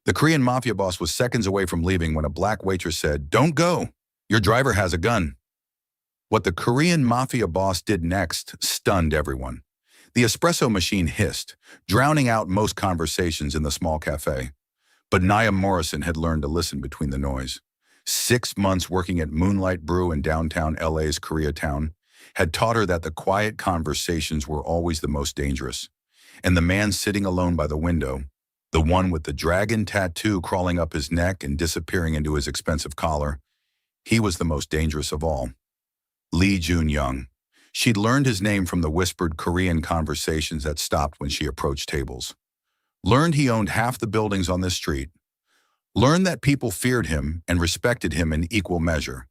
The Korean Mafia boss was seconds away from leaving when a black waitress said, "Don't go. Your driver has a gun." What the Korean Mafia boss did next stunned everyone. The espresso machine hissed, drowning out most conversations in the small cafe. But Nia Morrison had learned to listen between the noise. 6 months working at Moonlight Brew in downtown LA's Koreatown had taught her that the quiet conversations were always the most dangerous. And the man sitting alone by the window, the one with the dragon tattoo crawling up his neck and disappearing into his expensive collar, he was the most dangerous of all. Lee Jun-young. She'd learned his name from the whispered Korean conversations that stopped when she approached tables. Learned he owned half the buildings on this street. Learned that people feared him and respected him in equal measure.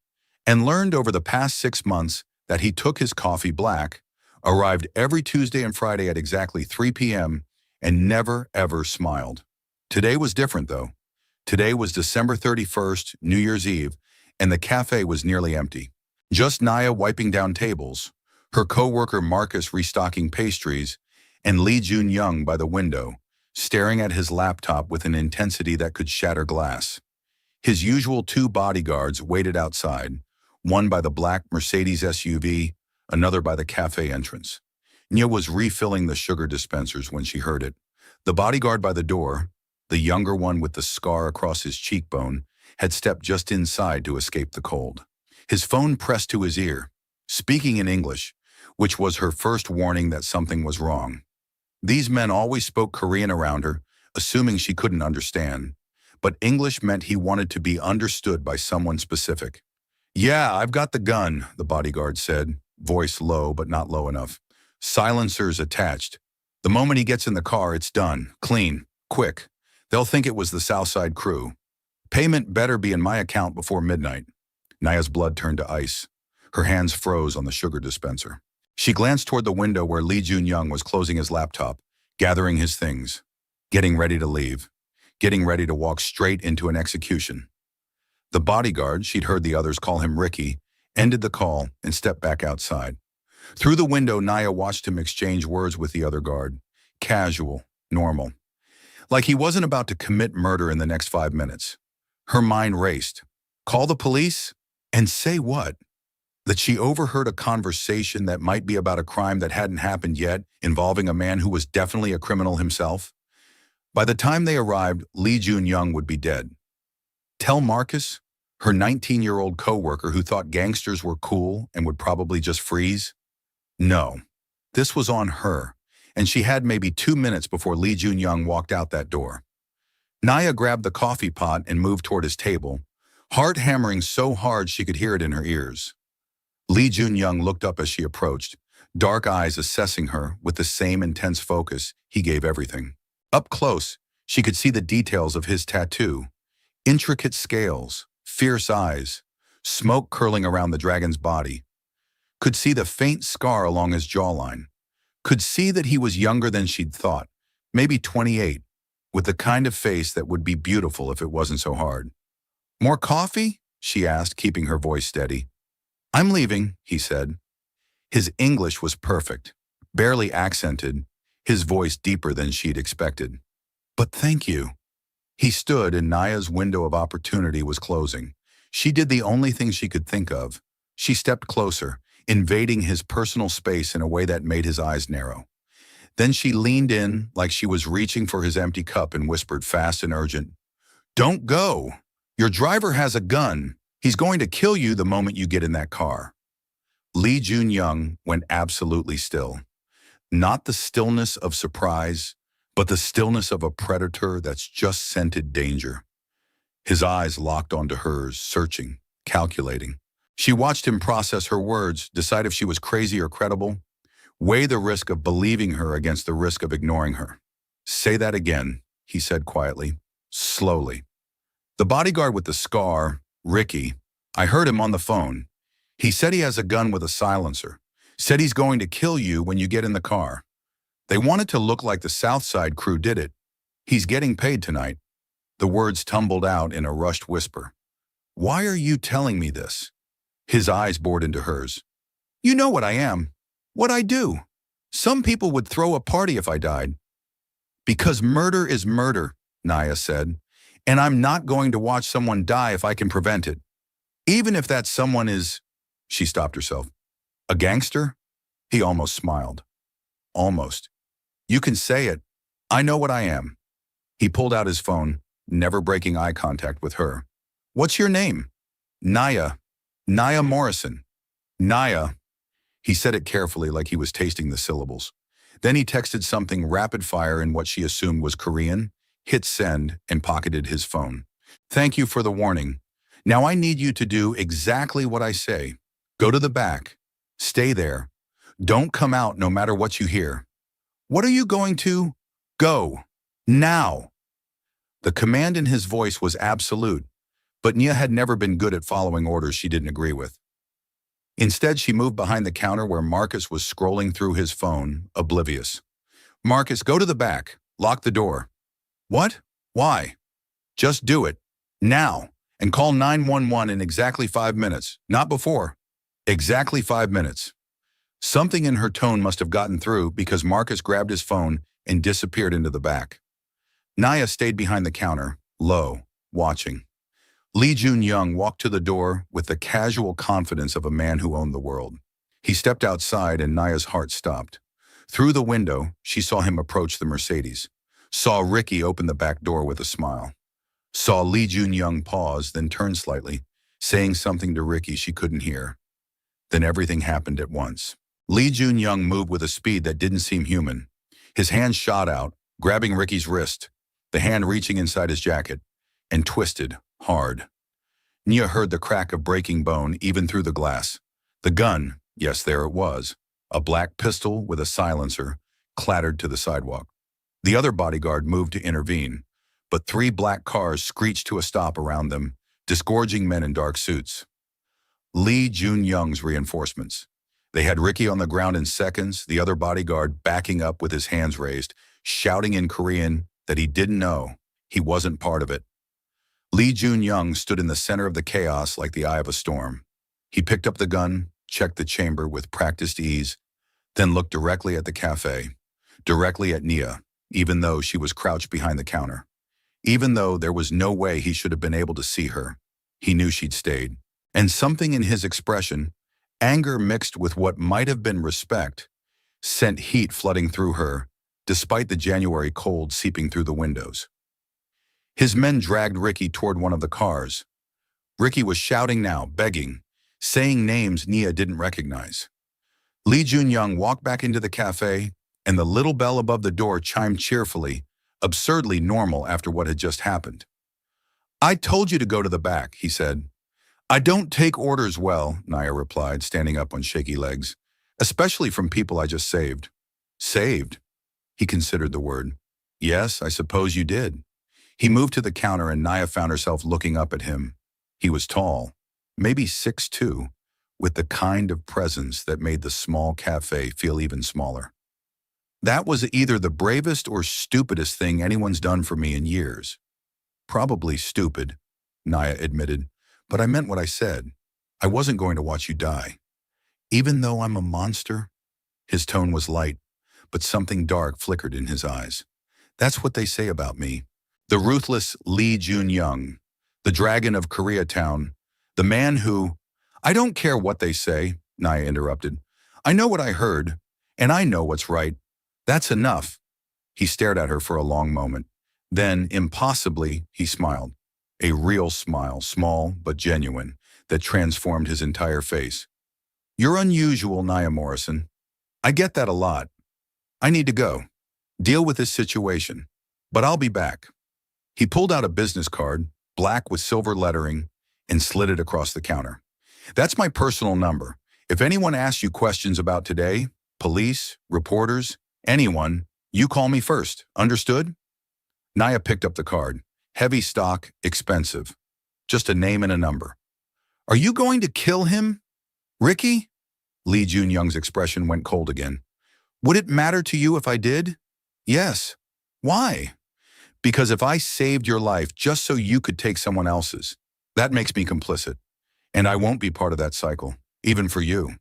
And learned over the past 6 months that he took his coffee black, arrived every Tuesday and Friday at exactly 3 p.m., and never, ever smiled. Today was different, though. Today was December 31st, New Year's Eve, and the cafe was nearly empty. Just Nia wiping down tables, her co-worker Marcus restocking pastries, and Lee Jun-young by the window, staring at his laptop with an intensity that could shatter glass. His usual 2 bodyguards waited outside, one by the black Mercedes SUV, another by the cafe entrance. Nia was refilling the sugar dispensers when she heard it. The bodyguard by the door, the younger one with the scar across his cheekbone, had stepped just inside to escape the cold. His phone pressed to his ear, speaking in English, which was her first warning that something was wrong. These men always spoke Korean around her, assuming she couldn't understand. But English meant he wanted to be understood by someone specific. "Yeah, I've got the gun," the bodyguard said, voice low but not low enough. "Silencers attached. The moment he gets in the car, it's done. Clean. Quick. They'll think it was the Southside crew. Payment better be in my account before midnight." Nia's blood turned to ice. Her hands froze on the sugar dispenser. She glanced toward the window where Lee Jun-young was closing his laptop, gathering his things, getting ready to leave, getting ready to walk straight into an execution. The bodyguard, she'd heard the others call him Ricky, ended the call and stepped back outside. Through the window, Nia watched him exchange words with the other guard. Casual, normal. Like he wasn't about to commit murder in the next 5 minutes. Her mind raced. Call the police? And say what? That she overheard a conversation that might be about a crime that hadn't happened yet, involving a man who was definitely a criminal himself? By the time they arrived, Lee Jun-young would be dead. Tell Marcus, her 19-year-old co-worker who thought gangsters were cool and would probably just freeze? No. This was on her, and she had maybe 2 minutes before Lee Jun-young walked out that door. Nia grabbed the coffee pot and moved toward his table, heart hammering so hard she could hear it in her ears. Lee Jun-young looked up as she approached, dark eyes assessing her with the same intense focus he gave everything. Up close, she could see the details of his tattoo, intricate scales, fierce eyes, smoke curling around the dragon's body. Could see the faint scar along his jawline. Could see that he was younger than she'd thought, maybe 28, with the kind of face that would be beautiful if it wasn't so hard. "More coffee?" she asked, keeping her voice steady. "I'm leaving," he said. His English was perfect, barely accented, his voice deeper than she'd expected. "But thank you." He stood and Nia's window of opportunity was closing. She did the only thing she could think of. She stepped closer, invading his personal space in a way that made his eyes narrow. Then she leaned in like she was reaching for his empty cup and whispered fast and urgent, "Don't go. Your driver has a gun. He's going to kill you the moment you get in that car." Lee Jun-young went absolutely still. Not the stillness of surprise, but the stillness of a predator that's just scented danger. His eyes locked onto hers, searching, calculating. She watched him process her words, decide if she was crazy or credible, weigh the risk of believing her against the risk of ignoring her. "Say that again," he said quietly, slowly. The bodyguard with the scar, Ricky, I heard him on the phone. He said he has a gun with a silencer. Said he's going to kill you when you get in the car. They want it to look like the Southside crew did it. He's getting paid tonight. The words tumbled out in a rushed whisper. "Why are you telling me this?" His eyes bored into hers. "You know what I am. What I do. Some people would throw a party if I died." "Because murder is murder," Nia said. And I'm not going to watch someone die if I can prevent it. Even if that someone is, she stopped herself. A gangster? He almost smiled. Almost. You can say it. I know what I am. He pulled out his phone, never breaking eye contact with her. What's your name? Naya. Naya Morrison. Naya. He said it carefully like he was tasting the syllables. Then he texted something rapid fire in what she assumed was Korean, hit send, and pocketed his phone. Thank you for the warning. Now I need you to do exactly what I say. Go to the back. Stay there. Don't come out no matter what you hear. What are you going to? Go. Now. The command in his voice was absolute, but Nia had never been good at following orders she didn't agree with. Instead, she moved behind the counter where Marcus was scrolling through his phone, oblivious. Marcus, go to the back. Lock the door. What? Why? Just do it. Now. And call 911 in exactly 5 minutes. Not before. Exactly 5 minutes. Something in her tone must have gotten through because Marcus grabbed his phone and disappeared into the back. Naya stayed behind the counter, low, watching. Lee Jun-young walked to the door with the casual confidence of a man who owned the world. He stepped outside and Naya's heart stopped. Through the window, she saw him approach the Mercedes. Saw Ricky open the back door with a smile. Saw Lee Jun-young pause, then turn slightly, saying something to Ricky she couldn't hear. Then everything happened at once. Lee Jun-young moved with a speed that didn't seem human. His hand shot out, grabbing Ricky's wrist, the hand reaching inside his jacket, and twisted, hard. Nia heard the crack of breaking bone even through the glass. The gun, yes, there it was, a black pistol with a silencer, clattered to the sidewalk. The other bodyguard moved to intervene, but 3 black cars screeched to a stop around them, disgorging men in dark suits. Lee Jun-young's reinforcements. They had Ricky on the ground in seconds, the other bodyguard backing up with his hands raised, shouting in Korean that he didn't know, he wasn't part of it. Lee Jun-young stood in the center of the chaos like the eye of a storm. He picked up the gun, checked the chamber with practiced ease, then looked directly at the cafe, directly at Nia, even though she was crouched behind the counter. Even though there was no way he should have been able to see her, he knew she'd stayed. And something in his expression, anger mixed with what might have been respect, sent heat flooding through her, despite the January cold seeping through the windows. His men dragged Ricky toward one of the cars. Ricky was shouting now, begging, saying names Nia didn't recognize. Lee Jun-young walked back into the cafe, and the little bell above the door chimed cheerfully, absurdly normal after what had just happened. I told you to go to the back, he said. I don't take orders well, Naya replied, standing up on shaky legs, especially from people I just saved. Saved? He considered the word. Yes, I suppose you did. He moved to the counter and Naya found herself looking up at him. He was tall, maybe 6'2", with the kind of presence that made the small cafe feel even smaller. That was either the bravest or stupidest thing anyone's done for me in years. Probably stupid, Naya admitted, but I meant what I said. I wasn't going to watch you die. Even though I'm a monster? His tone was light, but something dark flickered in his eyes. That's what they say about me. The ruthless Lee Jun-young, the dragon of Koreatown, the man who— I don't care what they say, Naya interrupted. I know what I heard, and I know what's right. That's enough. He stared at her for a long moment. Then, impossibly, he smiled. A real smile, small but genuine, that transformed his entire face. You're unusual, Naya Morrison. I get that a lot. I need to go. Deal with this situation. But I'll be back. He pulled out a business card, black with silver lettering, and slid it across the counter. That's my personal number. If anyone asks you questions about today, police, reporters, anyone, you call me first. Understood? Naya picked up the card. Heavy stock, expensive. Just a name and a number. Are you going to kill him? Ricky? Lee Jun-young's expression went cold again. Would it matter to you if I did? Yes. Why? Because if I saved your life just so you could take someone else's, that makes me complicit. And I won't be part of that cycle, even for you.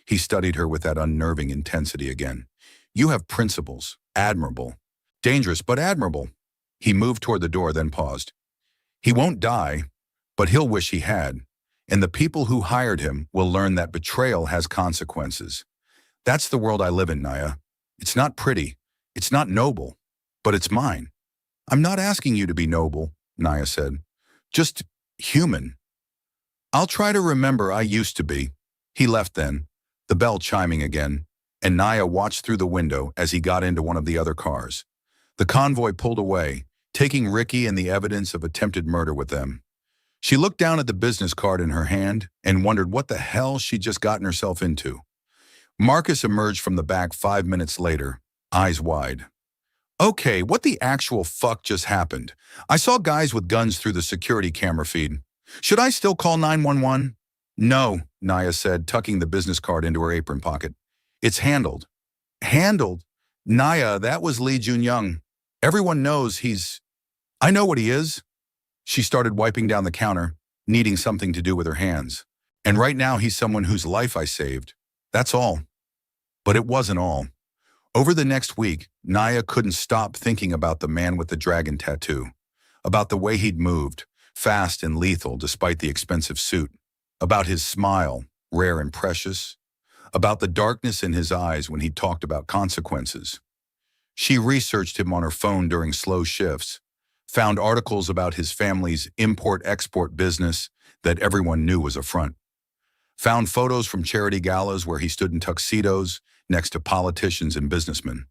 He studied her with that unnerving intensity again. You have principles, admirable. Dangerous, but admirable. He moved toward the door, then paused. He won't die, but he'll wish he had. And the people who hired him will learn that betrayal has consequences. That's the world I live in, Naya. It's not pretty. It's not noble. But it's mine. I'm not asking you to be noble, Naya said. Just human. I'll try to remember I used to be. He left then, the bell chiming again, and Naya watched through the window as he got into one of the other cars. The convoy pulled away, taking Ricky and the evidence of attempted murder with them. She looked down at the business card in her hand and wondered what the hell she'd just gotten herself into. Marcus emerged from the back 5 minutes later, eyes wide. Okay, what the actual fuck just happened? I saw guys with guns through the security camera feed. Should I still call 911? No, Naya said, tucking the business card into her apron pocket. It's handled. Handled? Naya, that was Lee Jun-young. Everyone knows I know what he is. She started wiping down the counter, needing something to do with her hands. And right now he's someone whose life I saved. That's all. But it wasn't all. Over the next week, Naya couldn't stop thinking about the man with the dragon tattoo, about the way he'd moved, fast and lethal despite the expensive suit, about his smile, rare and precious, about the darkness in his eyes when he talked about consequences. She researched him on her phone during slow shifts, found articles about his family's import-export business that everyone knew was a front, found photos from charity galas where he stood in tuxedos next to politicians and businessmen,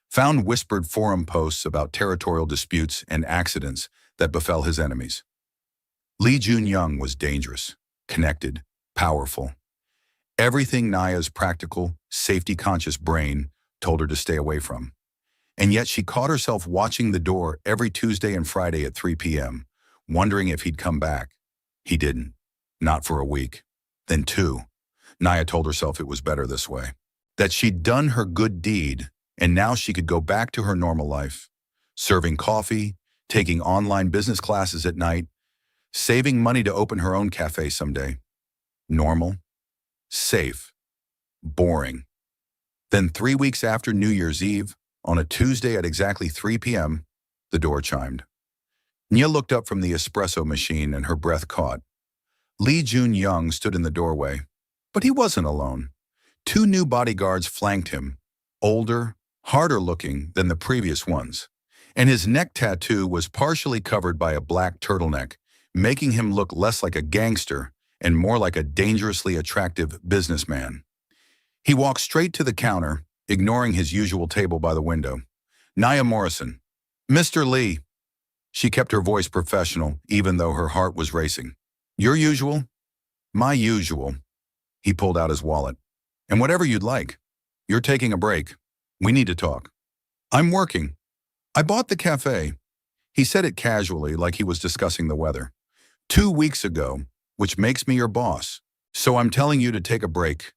found whispered forum posts about territorial disputes and accidents that befell his enemies. Lee Jun-young was dangerous, connected, powerful. Everything Naya's practical, safety-conscious brain told her to stay away from. And yet she caught herself watching the door every Tuesday and Friday at 3 p.m., wondering if he'd come back. He didn't. Not for a week. Then 2. Naya told herself it was better this way. That she'd done her good deed, and now she could go back to her normal life. Serving coffee, taking online business classes at night, saving money to open her own cafe someday. Normal. Safe. Boring. Then 3 weeks after New Year's Eve, on a Tuesday at exactly 3 p.m., the door chimed. Nya looked up from the espresso machine and her breath caught. Lee Jun-young stood in the doorway, but he wasn't alone. 2 new bodyguards flanked him, older, harder looking than the previous ones, and his neck tattoo was partially covered by a black turtleneck, making him look less like a gangster and more like a dangerously attractive businessman. He walked straight to the counter, ignoring his usual table by the window. Naya Morrison. Mr. Lee. She kept her voice professional, even though her heart was racing. Your usual? My usual. He pulled out his wallet. And whatever you'd like. You're taking a break. We need to talk. I'm working. I bought the cafe. He said it casually, like he was discussing the weather. 2 weeks ago, which makes me your boss. So I'm telling you to take a break.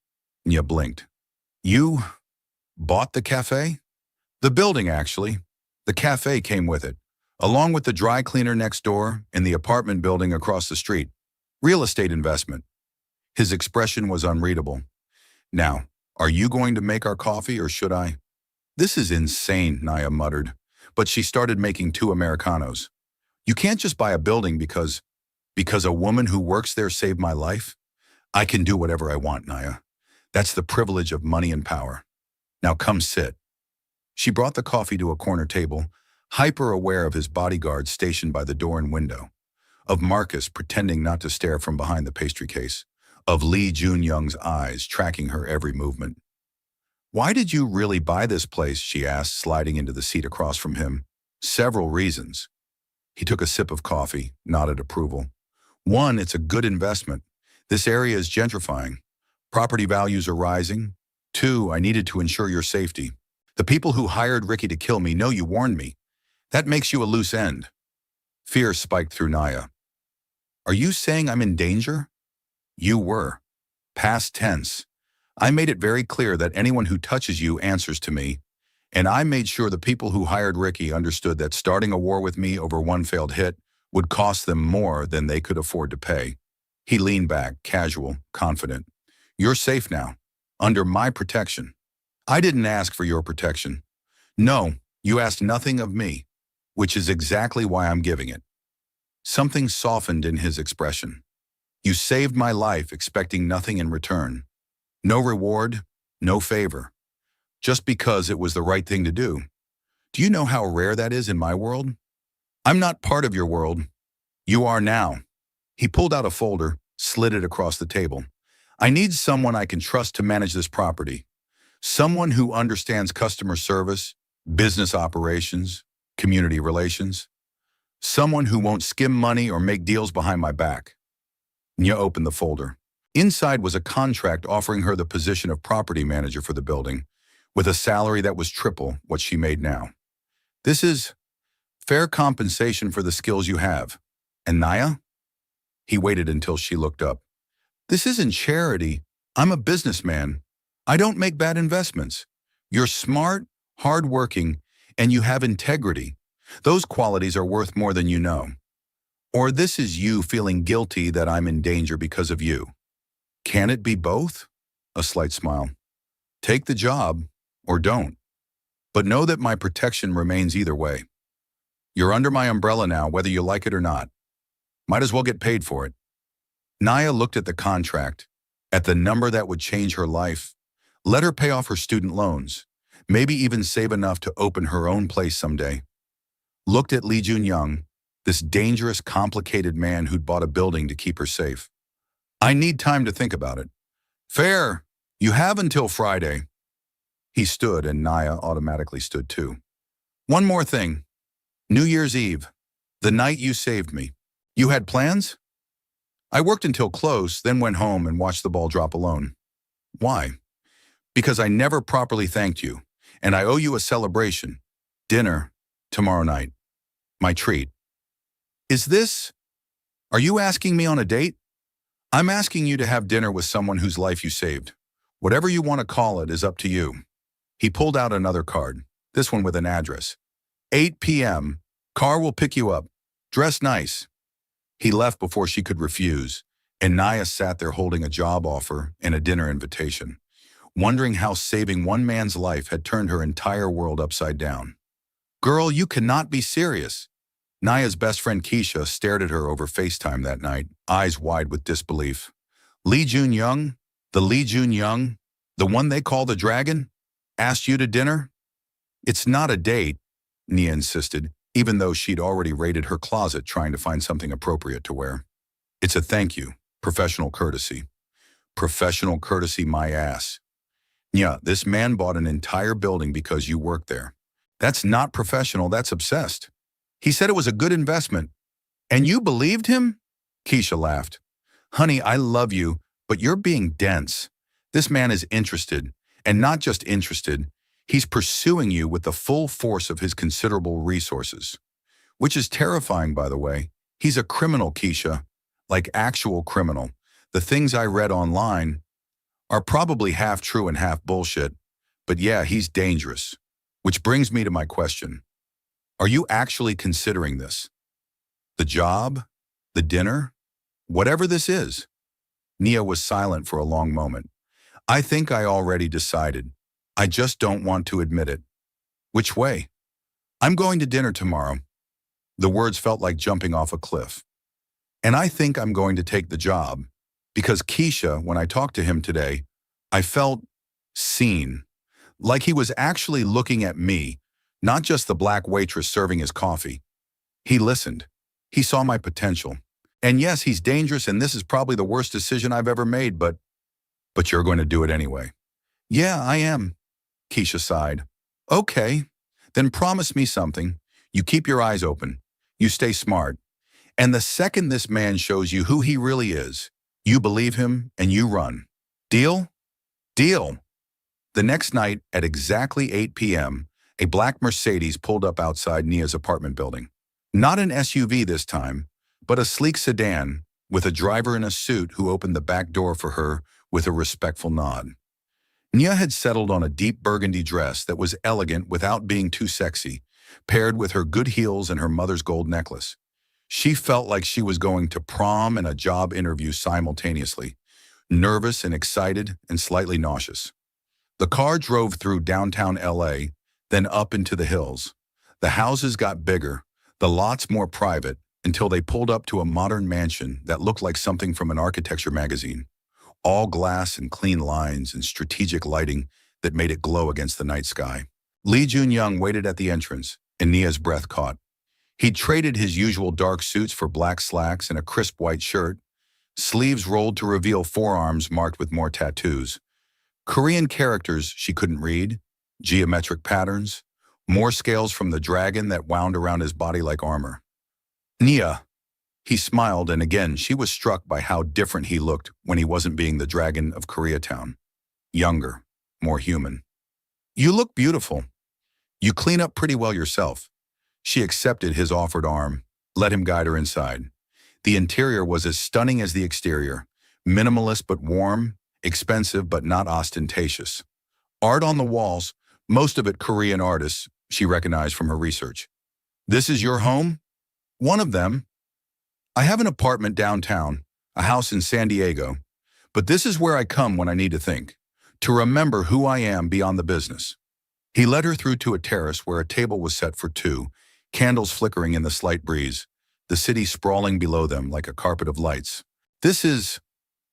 Nya blinked. You bought the cafe? The building, actually. The cafe came with it, along with the dry cleaner next door and the apartment building across the street. Real estate investment. His expression was unreadable. Now, are you going to make our coffee or should I? This is insane, Naya muttered, but she started making 2 Americanos. You can't just buy a building because a woman who works there saved my life? I can do whatever I want, Naya. That's the privilege of money and power. Now come sit. She brought the coffee to a corner table, hyper-aware of his bodyguards stationed by the door and window, of Marcus pretending not to stare from behind the pastry case, of Lee Jun-young's eyes tracking her every movement. Why did you really buy this place, she asked, sliding into the seat across from him. Several reasons. He took a sip of coffee, nodded approval. 1, it's a good investment. This area is gentrifying. Property values are rising. 2, I needed to ensure your safety. The people who hired Ricky to kill me know you warned me. That makes you a loose end. Fear spiked through Naya. Are you saying I'm in danger? You were. Past tense. I made it very clear that anyone who touches you answers to me, and I made sure the people who hired Ricky understood that starting a war with me over 1 failed hit would cost them more than they could afford to pay. He leaned back, casual, confident. You're safe now. Under my protection. I didn't ask for your protection. No, you asked nothing of me, which is exactly why I'm giving it. Something softened in his expression. You saved my life expecting nothing in return. No reward, no favor. Just because it was the right thing to do. Do you know how rare that is in my world? I'm not part of your world. You are now. He pulled out a folder, slid it across the table. I need someone I can trust to manage this property. Someone who understands customer service, business operations, community relations. Someone who won't skim money or make deals behind my back. Nya opened the folder. Inside was a contract offering her the position of property manager for the building, with a salary that was triple what she made now. This is fair compensation for the skills you have. And Naya? He waited until she looked up. This isn't charity. I'm a businessman. I don't make bad investments. You're smart, hardworking, and you have integrity. Those qualities are worth more than you know. Or this is you feeling guilty that I'm in danger because of you. Can it be both? A slight smile. Take the job, or don't. But know that my protection remains either way. You're under my umbrella now, whether you like it or not. Might as well get paid for it. Naya looked at the contract, at the number that would change her life, let her pay off her student loans, maybe even save enough to open her own place someday. Looked at Lee Jun-young, this dangerous, complicated man who'd bought a building to keep her safe. I need time to think about it. Fair. You have until Friday. He stood, and Naya automatically stood too. One more thing. New Year's Eve, the night you saved me. You had plans? I worked until close, then went home and watched the ball drop alone. Why? Because I never properly thanked you, and I owe you a celebration. Dinner, tomorrow night. My treat. Are you asking me on a date? I'm asking you to have dinner with someone whose life you saved. Whatever you want to call it is up to you. He pulled out another card, this one with an address. 8 p.m. Car will pick you up. Dress nice. He left before she could refuse, and Naya sat there holding a job offer and a dinner invitation, wondering how saving one man's life had turned her entire world upside down. Girl, you cannot be serious. Naya's best friend Keisha stared at her over FaceTime that night, eyes wide with disbelief. Lee Jun-young, the one they call the dragon, asked you to dinner? It's not a date, Nia insisted, even though she'd already raided her closet trying to find something appropriate to wear. It's a thank you, professional courtesy. Professional courtesy, my ass. Yeah, this man bought an entire building because you work there. That's not professional, that's obsessed. He said it was a good investment. And you believed him? Keisha laughed. Honey, I love you, but you're being dense. This man is interested, and not just interested, he's pursuing you with the full force of his considerable resources. Which is terrifying, by the way. He's a criminal, Keisha. Like actual criminal. The things I read online are probably half true and half bullshit. But yeah, he's dangerous. Which brings me to my question. Are you actually considering this? The job? The dinner? Whatever this is. Nia was silent for a long moment. I think I already decided. I just don't want to admit it. Which way? I'm going to dinner tomorrow. The words felt like jumping off a cliff. And I think I'm going to take the job. Because Keisha, when I talked to him today, I felt seen. Like he was actually looking at me, not just the black waitress serving his coffee. He listened. He saw my potential. And yes, he's dangerous, and this is probably the worst decision I've ever made, but you're going to do it anyway. Yeah, I am, Keisha sighed. Okay, then promise me something. You keep your eyes open. You stay smart. And the second this man shows you who he really is, you believe him and you run. Deal? Deal. The next night at exactly 8 p.m., a black Mercedes pulled up outside Nia's apartment building. Not an SUV this time, but a sleek sedan with a driver in a suit who opened the back door for her with a respectful nod. Nia had settled on a deep burgundy dress that was elegant without being too sexy, paired with her good heels and her mother's gold necklace. She felt like she was going to prom and a job interview simultaneously, nervous and excited and slightly nauseous. The car drove through downtown LA, then up into the hills. The houses got bigger, the lots more private, until they pulled up to a modern mansion that looked like something from an architecture magazine. All glass and clean lines and strategic lighting that made it glow against the night sky. Lee Jun-young waited at the entrance, and Nia's breath caught. He'd traded his usual dark suits for black slacks and a crisp white shirt, sleeves rolled to reveal forearms marked with more tattoos. Korean characters she couldn't read, geometric patterns, more scales from the dragon that wound around his body like armor. Nia. He smiled, and again she was struck by how different he looked when he wasn't being the dragon of Koreatown. Younger, more human. You look beautiful. You clean up pretty well yourself. She accepted his offered arm, let him guide her inside. The interior was as stunning as the exterior, minimalist but warm, expensive but not ostentatious. Art on the walls, most of it Korean artists, she recognized from her research. This is your home? One of them. I have an apartment downtown, a house in San Diego, but this is where I come when I need to think, to remember who I am beyond the business. He led her through to a terrace where a table was set for two, candles flickering in the slight breeze, the city sprawling below them like a carpet of lights. This is...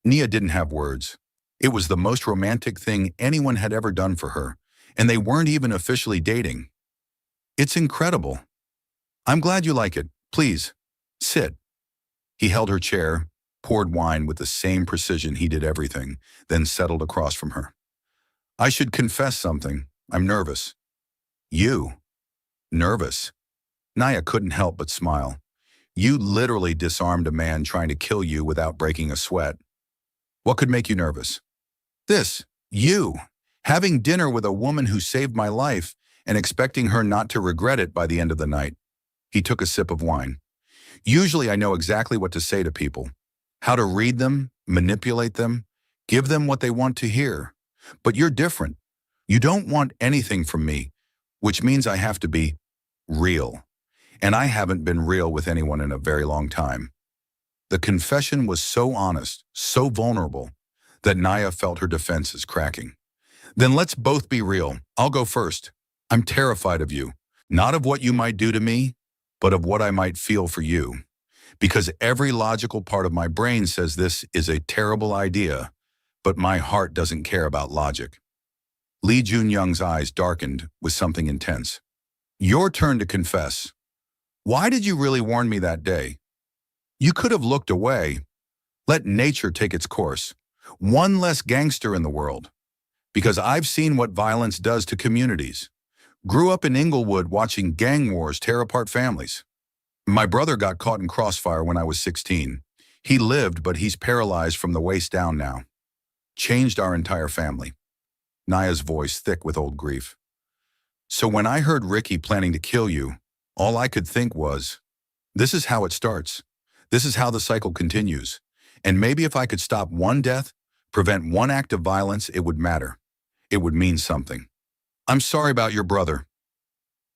Nia didn't have words. It was the most romantic thing anyone had ever done for her, and they weren't even officially dating. It's incredible. I'm glad you like it. Please, sit. He held her chair, poured wine with the same precision he did everything, then settled across from her. I should confess something. I'm nervous. You? Nervous? Nia couldn't help but smile. You literally disarmed a man trying to kill you without breaking a sweat. What could make you nervous? This, you, having dinner with a woman who saved my life and expecting her not to regret it by the end of the night. He took a sip of wine. Usually I know exactly what to say to people, how to read them, manipulate them, give them what they want to hear. But you're different. You don't want anything from me, which means I have to be real. And I haven't been real with anyone in a very long time. The confession was so honest, so vulnerable, that Nia felt her defenses cracking. Then let's both be real. I'll go first. I'm terrified of you, not of what you might do to me, but of what I might feel for you. Because every logical part of my brain says this is a terrible idea, but my heart doesn't care about logic. Lee Jun-young's eyes darkened with something intense. Your turn to confess. Why did you really warn me that day? You could have looked away. Let nature take its course. One less gangster in the world. Because I've seen what violence does to communities. Grew up in Inglewood watching gang wars tear apart families. My brother got caught in crossfire when I was 16. He lived, but he's paralyzed from the waist down now. Changed our entire family. Nia's voice thick with old grief. So when I heard Ricky planning to kill you, all I could think was, this is how it starts. This is how the cycle continues. And maybe if I could stop one death, prevent one act of violence, it would matter. It would mean something. I'm sorry about your brother.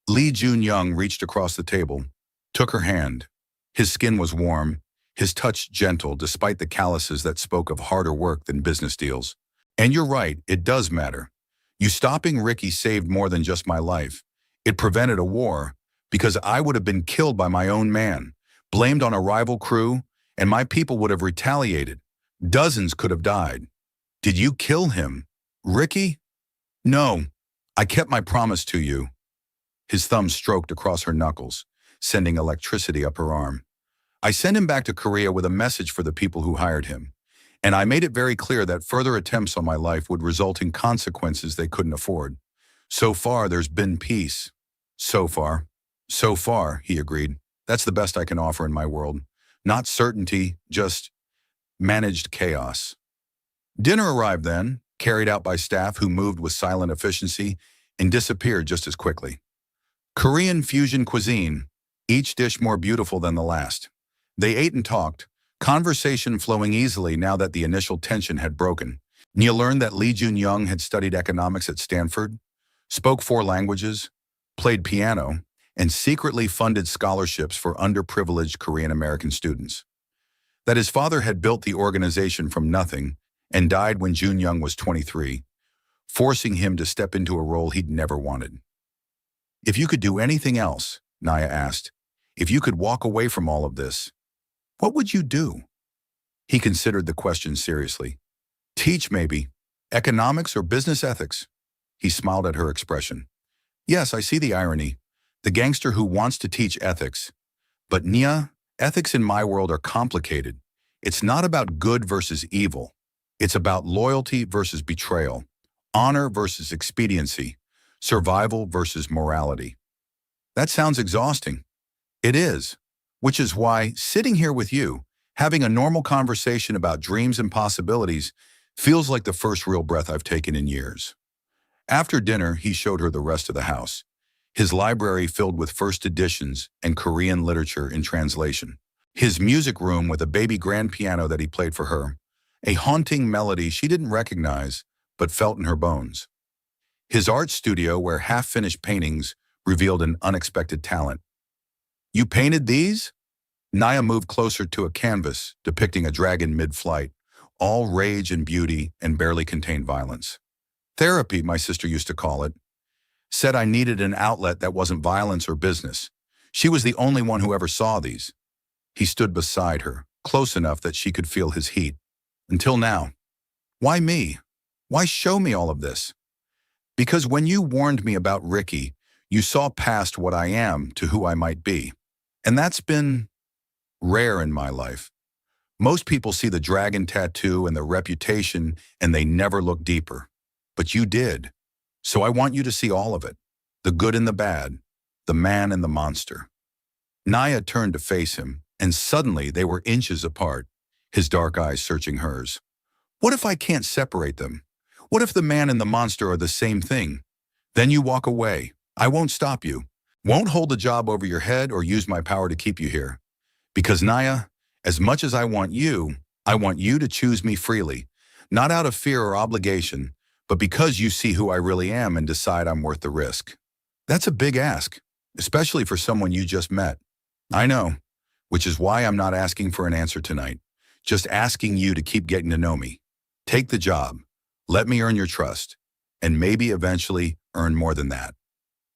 Lee Jun-young reached across the table, took her hand. His skin was warm, his touch gentle despite the calluses that spoke of harder work than business deals. And you're right, it does matter. You stopping Ricky saved more than just my life. It prevented a war, because I would have been killed by my own man, blamed on a rival crew, and my people would have retaliated. Dozens could have died. Did you kill him? Ricky? No, I kept my promise to you. His thumb stroked across her knuckles, sending electricity up her arm. I sent him back to Korea with a message for the people who hired him, and I made it very clear that further attempts on my life would result in consequences they couldn't afford. So far, there's been peace. So far, he agreed. That's the best I can offer in my world. Not certainty, just managed chaos. Dinner arrived then, carried out by staff who moved with silent efficiency and disappeared just as quickly. Korean fusion cuisine, each dish more beautiful than the last. They ate and talked, conversation flowing easily now that the initial tension had broken. Nia learned that Lee Jun-young had studied economics at Stanford, spoke 4 languages, played piano, and secretly funded scholarships for underprivileged Korean-American students. That his father had built the organization from nothing and died when Jun-young was 23, forcing him to step into a role he'd never wanted. If you could do anything else, Nia asked, If you could walk away from all of this, what would you do? He considered the question seriously. Teach, maybe. Economics or business ethics? He smiled at her expression. Yes, I see the irony. The gangster who wants to teach ethics. But Nia, ethics in my world are complicated. It's not about good versus evil. It's about loyalty versus betrayal, honor versus expediency, survival versus morality. That sounds exhausting. It is, which is why sitting here with you, having a normal conversation about dreams and possibilities, feels like the first real breath I've taken in years. After dinner, he showed her the rest of the house, his library filled with first editions and Korean literature in translation, his music room with a baby grand piano that he played for her, a haunting melody she didn't recognize but felt in her bones, his art studio where half-finished paintings revealed an unexpected talent. You painted these? Naya moved closer to a canvas depicting a dragon mid-flight, all rage and beauty and barely contained violence. Therapy, my sister used to call it. Said I needed an outlet that wasn't violence or business. She was the only one who ever saw these. He stood beside her, close enough that she could feel his heat. Until now. Why me? Why show me all of this? Because when you warned me about Ricky, you saw past what I am to who I might be. And that's been rare in my life. Most people see the dragon tattoo and the reputation and they never look deeper. But you did. So I want you to see all of it. The good and the bad. The man and the monster. Naya turned to face him, and suddenly they were inches apart, his dark eyes searching hers. What if I can't separate them? What if the man and the monster are the same thing? Then you walk away. I won't stop you. Won't hold the job over your head or use my power to keep you here. Because Naya, as much as I want you to choose me freely, not out of fear or obligation, but because you see who I really am and decide I'm worth the risk. That's a big ask, especially for someone you just met. I know, which is why I'm not asking for an answer tonight, just asking you to keep getting to know me. Take the job, let me earn your trust, and maybe eventually earn more than that.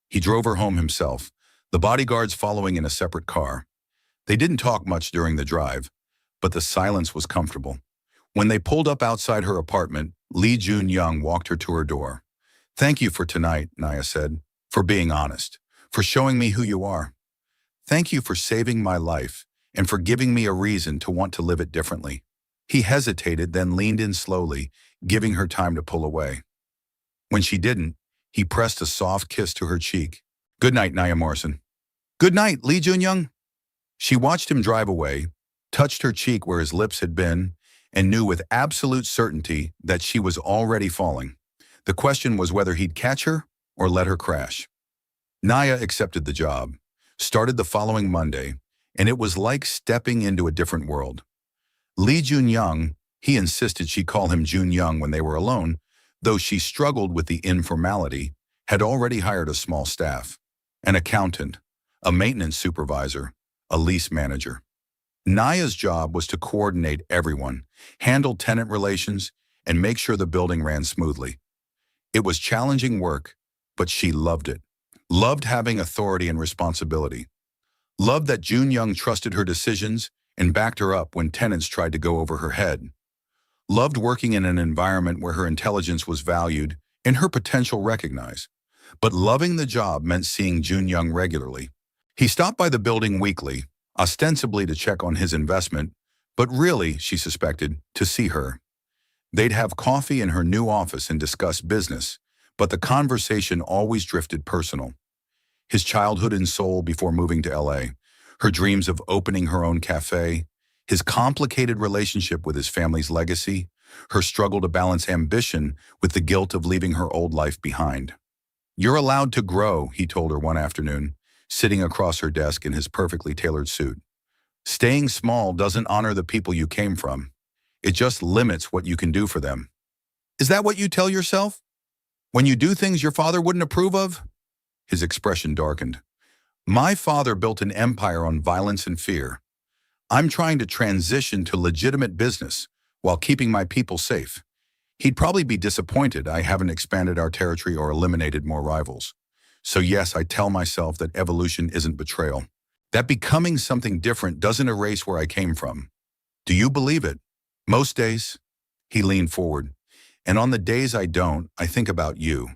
He drove her home himself, the bodyguards following in a separate car. They didn't talk much during the drive, but the silence was comfortable. When they pulled up outside her apartment, Lee Jun-young walked her to her door. Thank you for tonight, Naya said, for being honest, for showing me who you are. Thank you for saving my life and for giving me a reason to want to live it differently. He hesitated, then leaned in slowly, giving her time to pull away. When she didn't, he pressed a soft kiss to her cheek. Good night, Naya Morrison. Good night, Lee Jun-young. She watched him drive away, touched her cheek where his lips had been, and knew with absolute certainty that she was already falling. The question was whether he'd catch her or let her crash. Naya accepted the job, started the following Monday, and it was like stepping into a different world. Lee Jun-young, he insisted she call him Jun-young when they were alone, though she struggled with the informality, had already hired a small staff, an accountant, a maintenance supervisor, a lease manager. Naya's job was to coordinate everyone, handle tenant relations, and make sure the building ran smoothly. It was challenging work, but she loved it. Loved having authority and responsibility. Loved that Jun-young trusted her decisions and backed her up when tenants tried to go over her head. Loved working in an environment where her intelligence was valued and her potential recognized. But loving the job meant seeing Jun-young regularly. He stopped by the building weekly, ostensibly to check on his investment, but really, she suspected, to see her. They'd have coffee in her new office and discuss business, but the conversation always drifted personal. His childhood in Seoul before moving to LA, her dreams of opening her own cafe, his complicated relationship with his family's legacy, her struggle to balance ambition with the guilt of leaving her old life behind. You're allowed to grow, he told her one afternoon, sitting across her desk in his perfectly tailored suit. Staying small doesn't honor the people you came from. It just limits what you can do for them. Is that what you tell yourself? When you do things your father wouldn't approve of? His expression darkened. My father built an empire on violence and fear. I'm trying to transition to legitimate business while keeping my people safe. He'd probably be disappointed I haven't expanded our territory or eliminated more rivals. So yes, I tell myself that evolution isn't betrayal. That becoming something different doesn't erase where I came from. Do you believe it? Most days, he leaned forward. And on the days I don't, I think about you.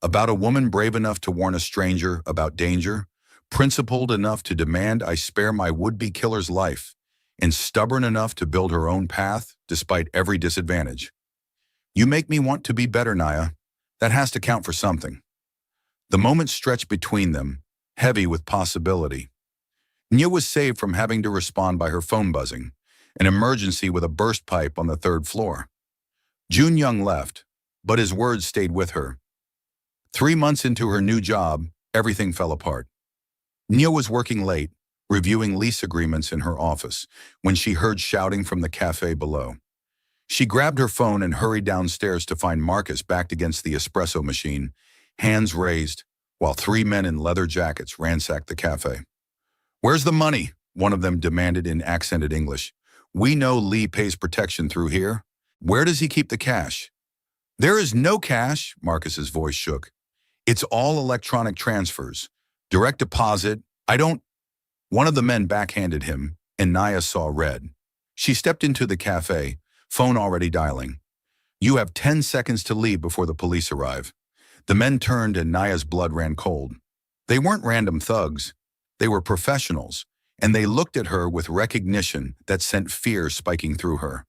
About a woman brave enough to warn a stranger about danger, principled enough to demand I spare my would-be killer's life, and stubborn enough to build her own path despite every disadvantage. You make me want to be better, Naya. That has to count for something. The moment stretched between them, heavy with possibility. Nya was saved from having to respond by her phone buzzing, an emergency with a burst pipe on the third floor. Jun Young left, but his words stayed with her. 3 months into her new job, everything fell apart. Nia was working late, reviewing lease agreements in her office, when she heard shouting from the cafe below. She grabbed her phone and hurried downstairs to find Marcus backed against the espresso machine, hands raised, while 3 men in leather jackets ransacked the cafe. "Where's the money?" one of them demanded in accented English. "We know Lee pays protection through here. Where does he keep the cash?" "There is no cash," Marcus's voice shook. "It's all electronic transfers. Direct deposit. I don't—" One of the men backhanded him, and Naya saw red. She stepped into the cafe, phone already dialing. "You have 10 seconds to leave before the police arrive." The men turned and Naya's blood ran cold. They weren't random thugs. They were professionals, and they looked at her with recognition that sent fear spiking through her.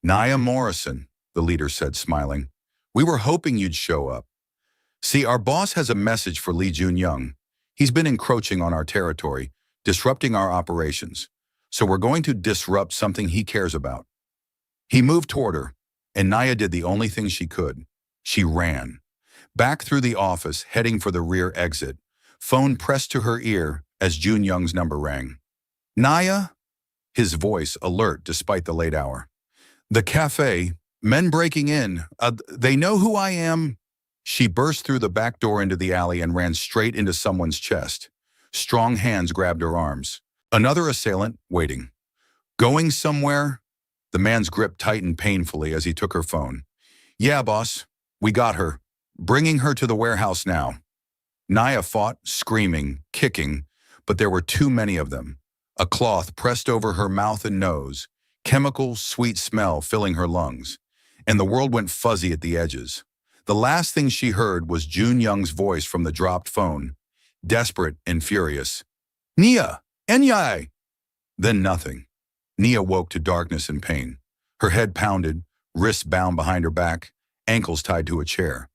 "Naya Morrison," the leader said, smiling. "We were hoping you'd show up. See, our boss has a message for Lee Jun-young. He's been encroaching on our territory, disrupting our operations. So we're going to disrupt something he cares about." He moved toward her, and Naya did the only thing she could. She ran. Back through the office, heading for the rear exit, phone pressed to her ear as Jun-young's number rang. "Naya?" His voice alert despite the late hour. "The cafe. Men breaking in. They know who I am." She burst through the back door into the alley and ran straight into someone's chest. Strong hands grabbed her arms. Another assailant, waiting. "Going somewhere?" The man's grip tightened painfully as he took her phone. "Yeah, boss. We got her. Bringing her to the warehouse now." Naya fought, screaming, kicking, but there were too many of them. A cloth pressed over her mouth and nose, chemical, sweet smell filling her lungs, and the world went fuzzy at the edges. The last thing she heard was Jun-young's voice from the dropped phone, desperate and furious. "Nia! Enyai!" Then nothing. Nia woke to darkness and pain. Her head pounded, wrists bound behind her back, ankles tied to a chair.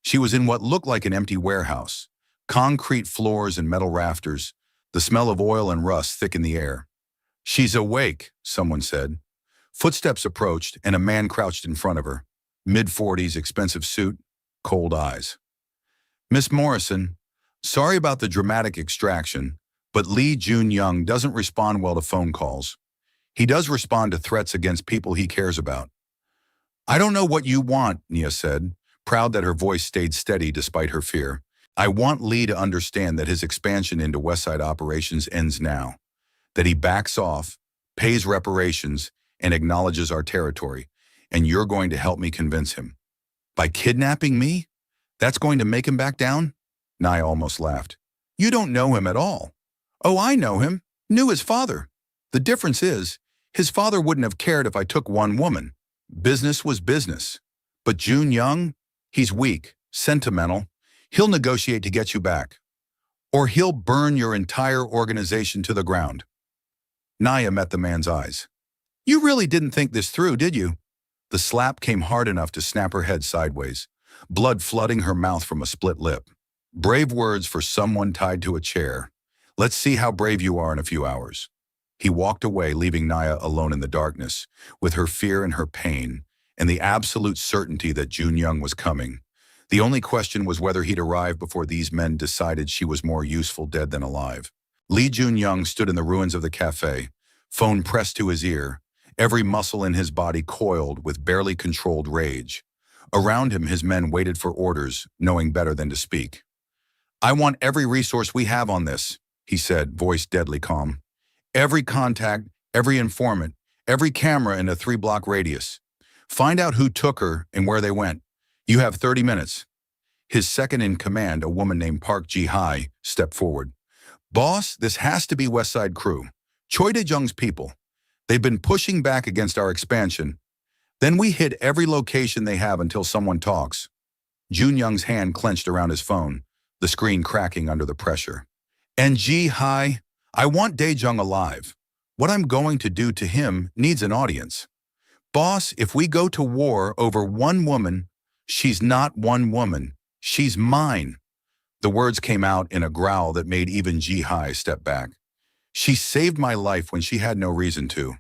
She was in what looked like an empty warehouse. Concrete floors and metal rafters, the smell of oil and rust thick in the air. "She's awake," someone said. Footsteps approached, and a man crouched in front of her. Mid-40s, expensive suit, cold eyes. "Miss Morrison, sorry about the dramatic extraction, but Lee Jun-young doesn't respond well to phone calls. He does respond to threats against people he cares about." "I don't know what you want," Nia said, proud that her voice stayed steady despite her fear. "I want Lee to understand that his expansion into Westside operations ends now, that he backs off, pays reparations, and acknowledges our territory, and you're going to help me convince him." "By kidnapping me? That's going to make him back down?" Naya almost laughed. "You don't know him at all." "Oh, I know him. Knew his father. The difference is, his father wouldn't have cared if I took one woman. Business was business. But Jun-young, he's weak, sentimental. He'll negotiate to get you back. Or he'll burn your entire organization to the ground." Naya met the man's eyes. "You really didn't think this through, did you?" The slap came hard enough to snap her head sideways, blood flooding her mouth from a split lip. "Brave words for someone tied to a chair. Let's see how brave you are in a few hours." He walked away, leaving Naya alone in the darkness, with her fear and her pain, and the absolute certainty that Jun-young was coming. The only question was whether he'd arrive before these men decided she was more useful dead than alive. Lee Jun-young stood in the ruins of the cafe, phone pressed to his ear, every muscle in his body coiled with barely controlled rage. Around him, his men waited for orders, knowing better than to speak. "I want every resource we have on this," he said, voice deadly calm. "Every contact, every informant, every camera in a 3-block radius. Find out who took her and where they went. You have 30 minutes. His second in command, a woman named Park Ji-hai, stepped forward. Boss, this has to be West Side Crew. Choi Dae-jung's people. They've been pushing back against our expansion. Then we hit every location they have until someone talks. Jun Young's hand clenched around his phone, the screen cracking under the pressure. And Hi, I want Dae-jung alive. What I'm going to do to him needs an audience. Boss, if we go to war over one woman, she's not one woman. She's mine. The words came out in a growl that made even Ji-hai step back. She saved my life when she had no reason to,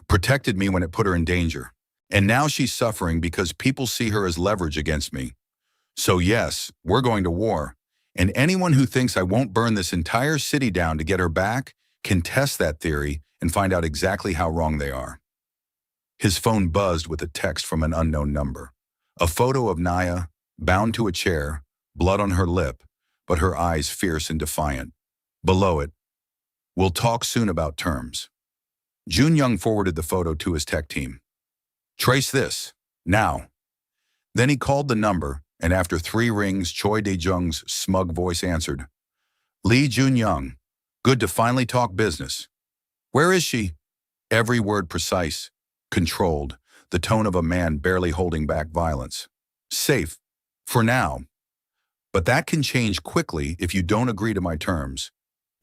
protected me when it put her in danger, and now she's suffering because people see her as leverage against me. So yes, we're going to war, and anyone who thinks I won't burn this entire city down to get her back can test that theory and find out exactly how wrong they are. His phone buzzed with a text from an unknown number. A photo of Naya, bound to a chair, blood on her lip, but her eyes fierce and defiant. Below it, "We'll talk soon about terms." Jun Young forwarded the photo to his tech team. "Trace this, now." Then he called the number, and after 3 rings, Choi Dae-jung's smug voice answered. "Lee Jun Young, good to finally talk business. Where is she?" Every word precise, controlled, the tone of a man barely holding back violence. "Safe, for now. But that can change quickly if you don't agree to my terms.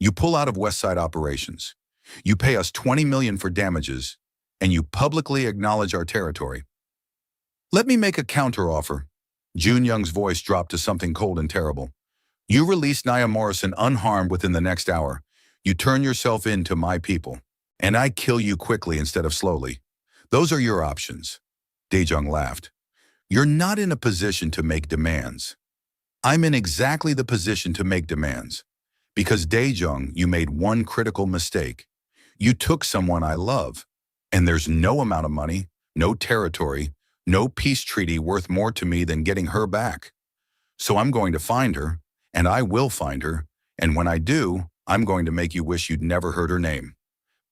You pull out of West Side operations. You pay us $20 million for damages, and you publicly acknowledge our territory. Let me make a counteroffer." Jun Young's voice dropped to something cold and terrible. "You release Nia Morrison unharmed within the next hour. You turn yourself in to my people, and I kill you quickly instead of slowly. Those are your options." Dae-jung laughed. "You're not in a position to make demands. I'm in exactly the position to make demands. Because Dae-jung, you made one critical mistake. You took someone I love, and there's no amount of money, no territory, no peace treaty worth more to me than getting her back. So I'm going to find her, and I will find her, and when I do, I'm going to make you wish you'd never heard her name.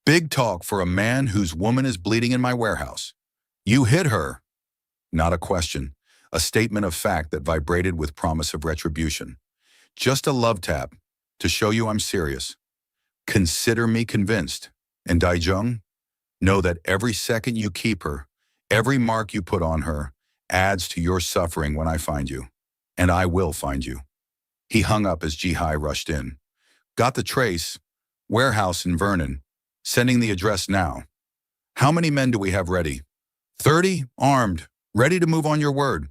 Big talk for a man whose woman is bleeding in my warehouse. You hit her." Not a question, a statement of fact that vibrated with promise of retribution. Just a love tap to show you I'm serious. Consider me convinced. And Dae-jung, know that every second you keep her, every mark you put on her, adds to your suffering when I find you. And I will find you. He hung up as Ji-hai rushed in. "Got the trace. Warehouse in Vernon. Sending the address now. How many men do we have ready?" 30, armed, ready to move on your word."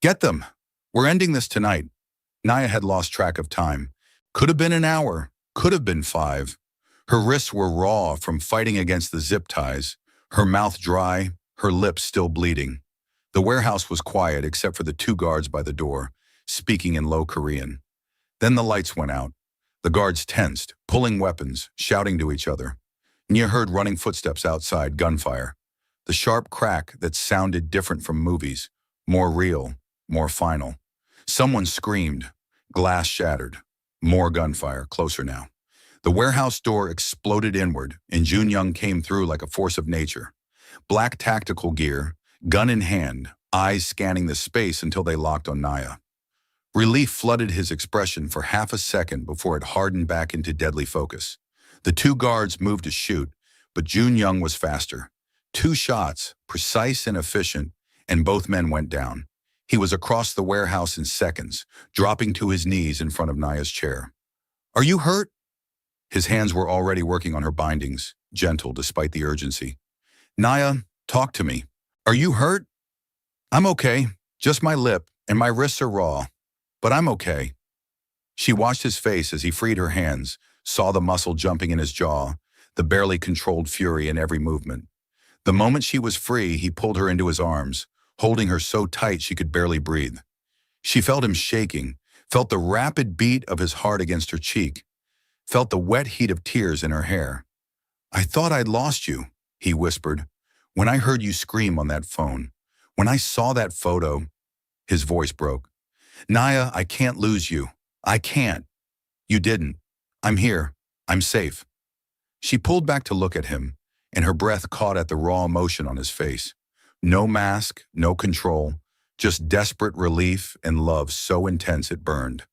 "Get them. We're ending this tonight." Naya had lost track of time. Could have been an hour, could have been 5. Her wrists were raw from fighting against the zip ties, her mouth dry, her lips still bleeding. The warehouse was quiet except for the 2 guards by the door, speaking in low Korean. Then the lights went out. The guards tensed, pulling weapons, shouting to each other. Nya heard running footsteps outside, gunfire. The sharp crack that sounded different from movies, more real, more final. Someone screamed. Glass shattered. More gunfire, closer now. The warehouse door exploded inward, and Jun Young came through like a force of nature. Black tactical gear, gun in hand, eyes scanning the space until they locked on Naya. Relief flooded his expression for half a second before it hardened back into deadly focus. The 2 guards moved to shoot, but Jun Young was faster. 2 shots, precise and efficient, and both men went down. He was across the warehouse in seconds, dropping to his knees in front of Naya's chair. "Are you hurt?" His hands were already working on her bindings, gentle despite the urgency. "Naya, talk to me. Are you hurt?" "I'm okay. Just my lip, and my wrists are raw. But I'm okay." She watched his face as he freed her hands, saw the muscle jumping in his jaw, the barely controlled fury in every movement. The moment she was free, he pulled her into his arms, holding her so tight she could barely breathe. She felt him shaking, felt the rapid beat of his heart against her cheek, felt the wet heat of tears in her hair. "I thought I'd lost you," he whispered. "When I heard you scream on that phone, when I saw that photo," his voice broke. "Naya, I can't lose you. I can't." "You didn't. I'm here. I'm safe." She pulled back to look at him, and her breath caught at the raw emotion on his face. No mask, no control, just desperate relief and love so intense it burned.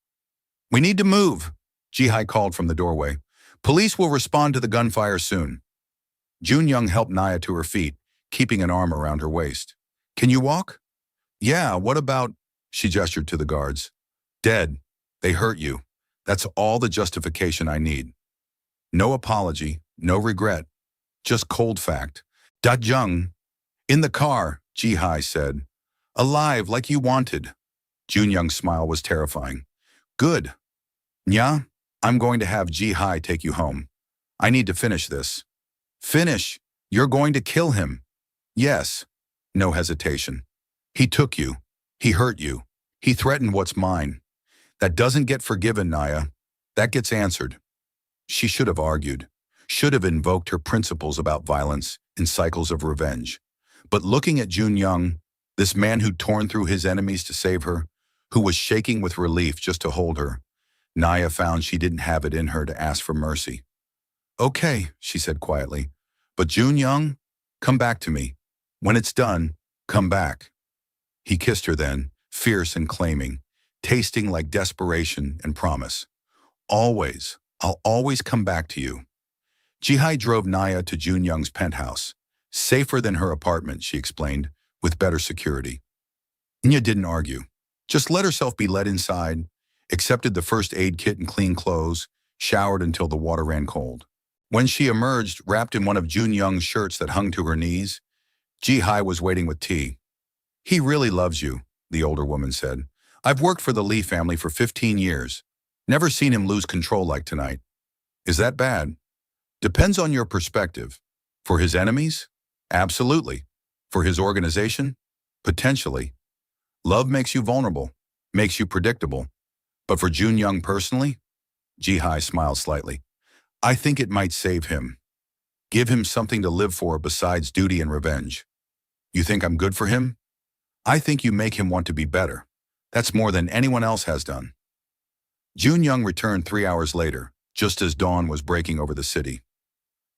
"We need to move." Jihai called from the doorway. Police will respond to the gunfire soon. Jun-young helped Naya to her feet, keeping an arm around her waist. Can you walk? Yeah, what about... She gestured to the guards. Dead. They hurt you. That's all the justification I need. No apology, no regret. Just cold fact. Da-jung. In the car, Jihai said. Alive, like you wanted. Jun-young's smile was terrifying. Good. Nya, I'm going to have Jihai take you home. I need to finish this. Finish? You're going to kill him. Yes. No hesitation. He took you. He hurt you. He threatened what's mine. That doesn't get forgiven, Naya. That gets answered. She should have argued, should have invoked her principles about violence and cycles of revenge. But looking at Jun-young, this man who'd torn through his enemies to save her, who was shaking with relief just to hold her, Naya found she didn't have it in her to ask for mercy. Okay, she said quietly, but Jun-young, come back to me. When it's done, come back. He kissed her then, fierce and claiming, tasting like desperation and promise. Always, I'll always come back to you. Jihai drove Naya to Jun-young's penthouse. Safer than her apartment, she explained, with better security. Nya didn't argue. Just let herself be led inside, accepted the first aid kit and clean clothes, showered until the water ran cold. When she emerged, wrapped in one of Jun-young's shirts that hung to her knees, Jihai was waiting with tea. He really loves you, the older woman said. I've worked for the Lee family for 15 years. Never seen him lose control like tonight. Is that bad? Depends on your perspective. For his enemies? Absolutely. For his organization? Potentially. Love makes you vulnerable, makes you predictable. But for Jun-young personally? Jihai smiled slightly. I think it might save him. Give him something to live for besides duty and revenge. You think I'm good for him? I think you make him want to be better. That's more than anyone else has done. Jun-young returned 3 hours later, just as dawn was breaking over the city.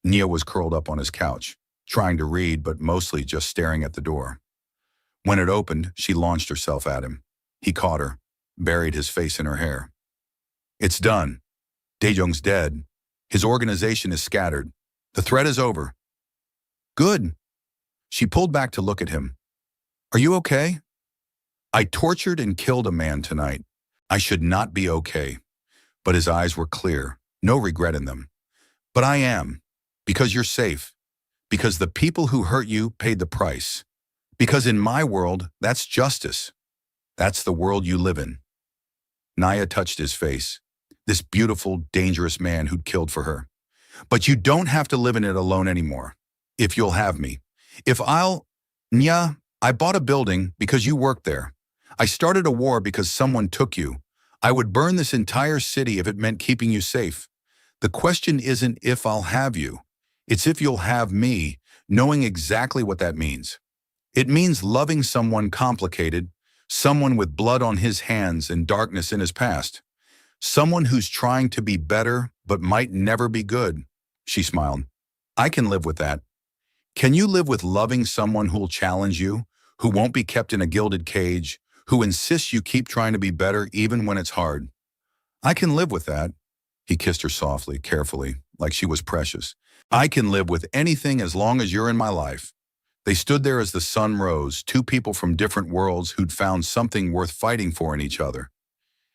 Nia was curled up on his couch, trying to read but mostly just staring at the door. When it opened, she launched herself at him. He caught her, buried his face in her hair. It's done. Dae-jung's dead. His organization is scattered. The threat is over. Good. She pulled back to look at him. Are you okay? I tortured and killed a man tonight. I should not be okay. But his eyes were clear, no regret in them. But I am, because you're safe. Because the people who hurt you paid the price. Because in my world, that's justice. That's the world you live in. Naya touched his face. This beautiful, dangerous man who'd killed for her. But you don't have to live in it alone anymore. If you'll have me. Nya, I bought a building because you worked there. I started a war because someone took you. I would burn this entire city if it meant keeping you safe. The question isn't if I'll have you. It's if you'll have me, knowing exactly what that means. It means loving someone complicated, someone with blood on his hands and darkness in his past. Someone who's trying to be better but might never be good. She smiled. I can live with that. Can you live with loving someone who'll challenge you, who won't be kept in a gilded cage, who insists you keep trying to be better even when it's hard? I can live with that. He kissed her softly, carefully, like she was precious. I can live with anything as long as you're in my life. They stood there as the sun rose, two people from different worlds who'd found something worth fighting for in each other.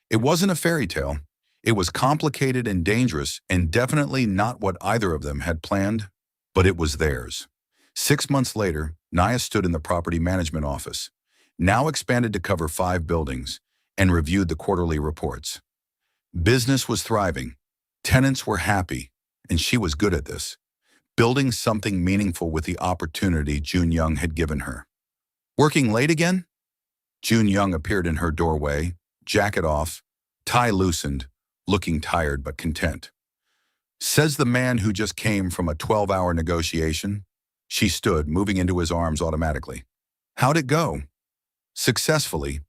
It wasn't a fairy tale. It was complicated and dangerous, and definitely not what either of them had planned, but it was theirs. 6 months later, Naya stood in the property management office, now expanded to cover 5 buildings, and reviewed the quarterly reports. Business was thriving, tenants were happy, and she was good at this, building something meaningful with the opportunity Jun-young had given her. Working late again? Jun-young appeared in her doorway, jacket off, tie loosened, looking tired but content. Says the man who just came from a 12-hour negotiation. She stood, moving into his arms automatically. How'd it go? Successfully.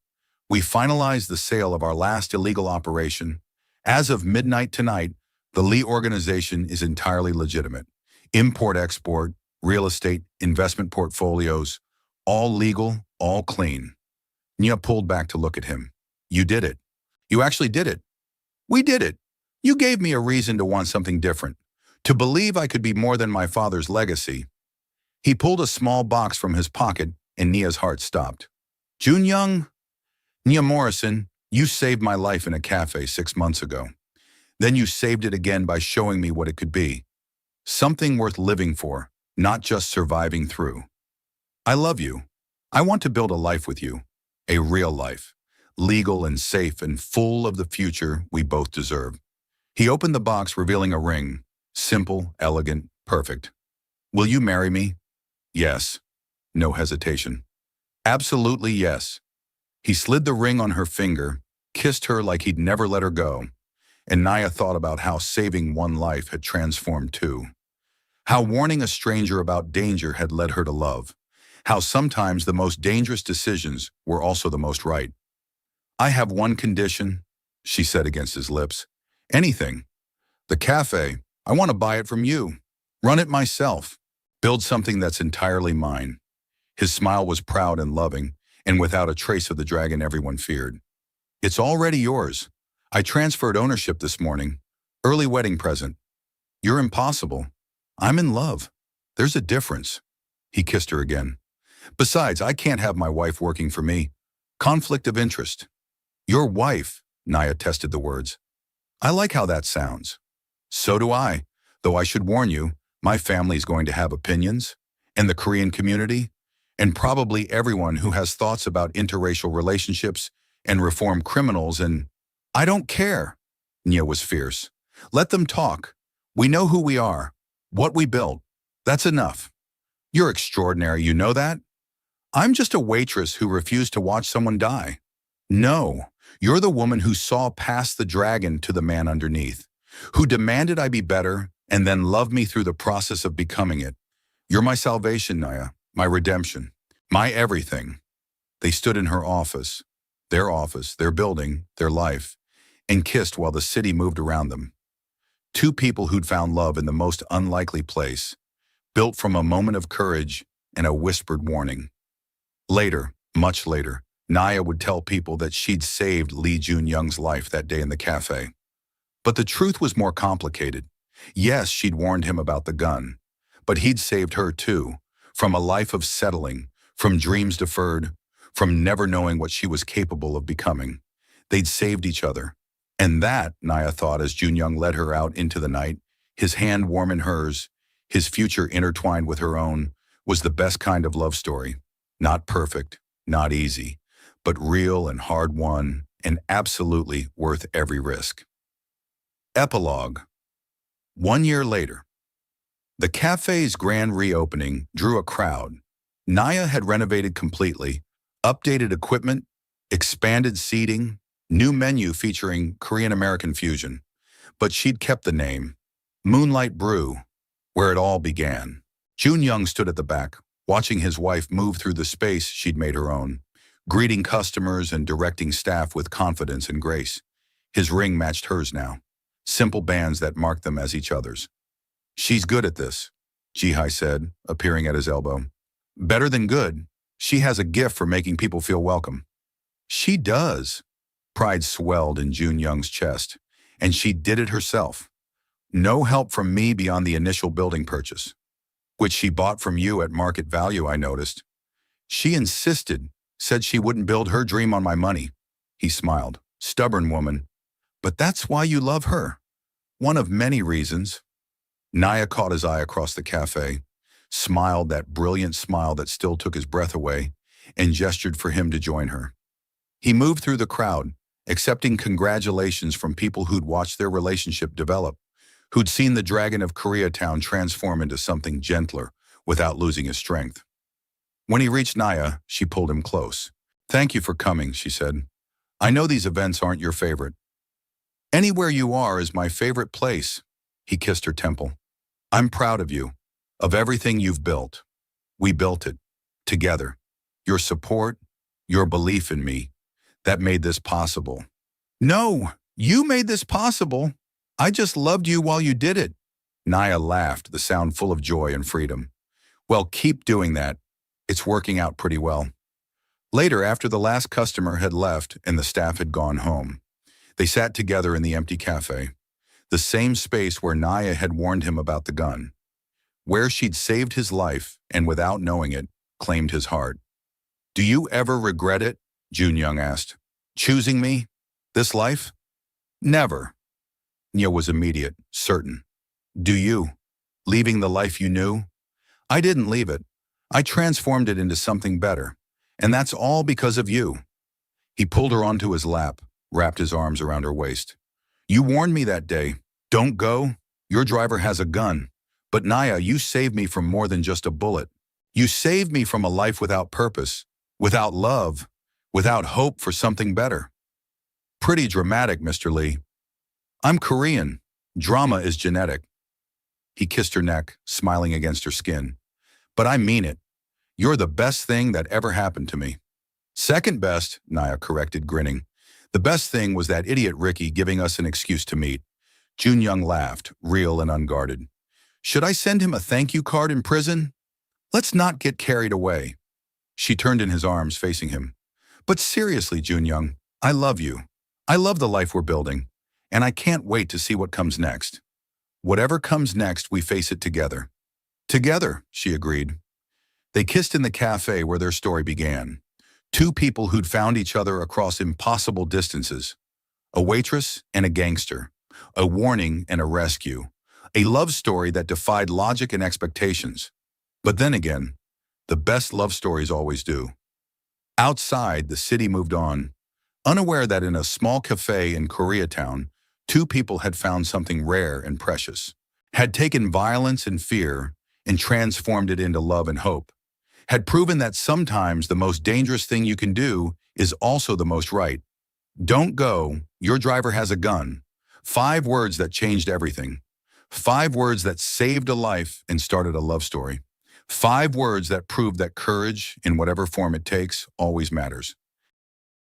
We finalized the sale of our last illegal operation. As of midnight tonight, the Lee organization is entirely legitimate. Import-export, real estate, investment portfolios, all legal, all clean. Nia pulled back to look at him. You did it. You actually did it. We did it. You gave me a reason to want something different, to believe I could be more than my father's legacy. He pulled a small box from his pocket, and Nia's heart stopped. Jun Young, Nia Morrison, you saved my life in a cafe 6 months ago. Then you saved it again by showing me what it could be. Something worth living for, not just surviving through. I love you. I want to build a life with you. A real life. Legal and safe and full of the future we both deserve. He opened the box, revealing a ring. Simple, elegant, perfect. Will you marry me? Yes. No hesitation. Absolutely yes. He slid the ring on her finger, kissed her like he'd never let her go, and Nia thought about how saving one life had transformed two. How warning a stranger about danger had led her to love. How sometimes the most dangerous decisions were also the most right. I have one condition, she said against his lips. Anything. The cafe, I want to buy it from you. Run it myself. Build something that's entirely mine. His smile was proud and loving, and without a trace of the dragon everyone feared. It's already yours. I transferred ownership this morning. Early wedding present. You're impossible. I'm in love. There's a difference. He kissed her again. Besides, I can't have my wife working for me. Conflict of interest. Your wife, Nia tested the words. I like how that sounds. So do I, though I should warn you, my family's going to have opinions, and the Korean community, and probably everyone who has thoughts about interracial relationships and reform criminals and... I don't care. Nia was fierce. Let them talk. We know who we are, what we built. That's enough. You're extraordinary, you know that? I'm just a waitress who refused to watch someone die. No, you're the woman who saw past the dragon to the man underneath, who demanded I be better and then loved me through the process of becoming it. You're my salvation, Nia, my redemption, my everything. They stood in her office, their building, their life, and kissed while the city moved around them. Two people who'd found love in the most unlikely place, built from a moment of courage and a whispered warning. Later, much later, Nia would tell people that she'd saved Lee Jun-young's life that day in the cafe. But the truth was more complicated. Yes, she'd warned him about the gun, but he'd saved her too, from a life of settling, from dreams deferred, from never knowing what she was capable of becoming. They'd saved each other. And that, Nia thought as Jun-young led her out into the night, his hand warm in hers, his future intertwined with her own, was the best kind of love story. Not perfect, not easy, but real and hard-won, and absolutely worth every risk. Epilogue. 1 year later. The cafe's grand reopening drew a crowd. Nia had renovated completely, updated equipment, expanded seating, new menu featuring Korean-American fusion. But she'd kept the name, Moonlight Brew, where it all began. Jun-young stood at the back, watching his wife move through the space she'd made her own, greeting customers and directing staff with confidence and grace. His ring matched hers now, simple bands that marked them as each other's. She's good at this, Ji-hai said, appearing at his elbow. Better than good. She has a gift for making people feel welcome. She does. Pride swelled in Jun-young's chest, and she did it herself. No help from me beyond the initial building purchase, which she bought from you at market value, I noticed. She insisted, said she wouldn't build her dream on my money. He smiled. Stubborn woman. But that's why you love her. One of many reasons. Nia caught his eye across the cafe, smiled that brilliant smile that still took his breath away, and gestured for him to join her. He moved through the crowd, accepting congratulations from people who'd watched their relationship develop, who'd seen the dragon of Koreatown transform into something gentler without losing his strength. When he reached Nia, she pulled him close. Thank you for coming, she said. I know these events aren't your favorite. Anywhere you are is my favorite place. He kissed her temple. I'm proud of you, of everything you've built. We built it, together. Your support, your belief in me, that made this possible. No, you made this possible. I just loved you while you did it. Nia laughed, the sound full of joy and freedom. Well, keep doing that. It's working out pretty well. Later, after the last customer had left and the staff had gone home, they sat together in the empty cafe. the same space where Naya had warned him about the gun, where she'd saved his life and, without knowing it, claimed his heart. "Do you ever regret it?" Jun Young asked. "Choosing me? This life?" "Never." Nya was immediate, certain. "Do you? Leaving the life you knew?" "I didn't leave it. I transformed it into something better. And that's all because of you." He pulled her onto his lap, wrapped his arms around her waist. "You warned me that day. Don't go. Your driver has a gun. But Naya, you saved me from more than just a bullet. You saved me from a life without purpose, without love, without hope for something better." "Pretty dramatic, Mr. Lee." "I'm Korean. Drama is genetic." He kissed her neck, smiling against her skin. "But I mean it. You're the best thing that ever happened to me." "Second best," Naya corrected, grinning. "The best thing was that idiot Ricky giving us an excuse to meet." Jun Young laughed, real and unguarded. "Should I send him a thank you card in prison? Let's not get carried away." She turned in his arms, facing him. "But seriously, Jun Young, I love you. I love the life we're building, and I can't wait to see what comes next. Whatever comes next, we face it together." "Together," she agreed. They kissed in the cafe where their story began. Two people who'd found each other across impossible distances. A waitress and a gangster. A warning and a rescue. A love story that defied logic and expectations. But then again, the best love stories always do. Outside, the city moved on, unaware that in a small cafe in Koreatown, two people had found something rare and precious, had taken violence and fear and transformed it into love and hope, had proven that sometimes the most dangerous thing you can do is also the most right. "Don't go. Your driver has a gun." 5 words that changed everything. 5 words that saved a life and started a love story. 5 words that proved that courage, in whatever form it takes, always matters.